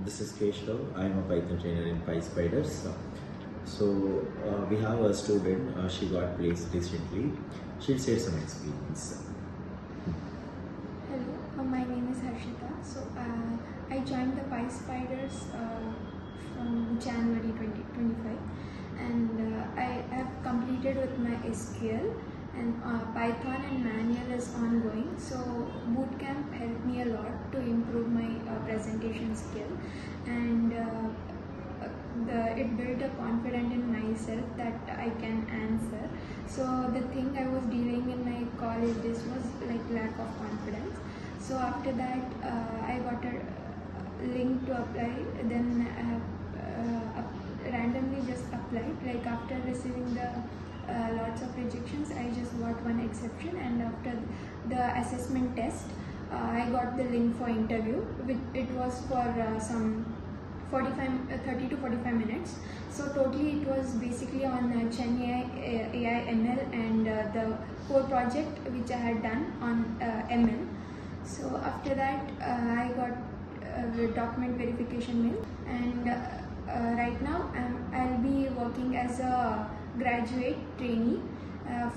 This is Keshav. I am a Python trainer in PySpiders. We have a student. She got placed recently. She'll share some experience. Hello, my name is Harshita. I joined the PySpiders from January 2025, and I have completed with my SQL, and Python and manual is ongoing. So bootcamp helped me a lot to improve my presentation skill, and it built a confidence in myself that I can answer. So the thing I was dealing in my college days was like lack of confidence. So after that, I got a link to apply. Then I have randomly just applied. Like after receiving the lots of rejections, I just got one exception, and after the assessment test, I got the link for interview. It was for some 30 to 45 minutes. So totally it was basically on Gen AI ML and the core project which I had done on ML. So after that I got the document verification mail, and right now I'll be working as a graduate trainee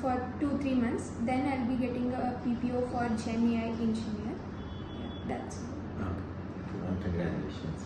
for 2-3 months. Then I'll be getting a PPO for Gen AI engineer. Yeah, that's all. Okay. Congratulations.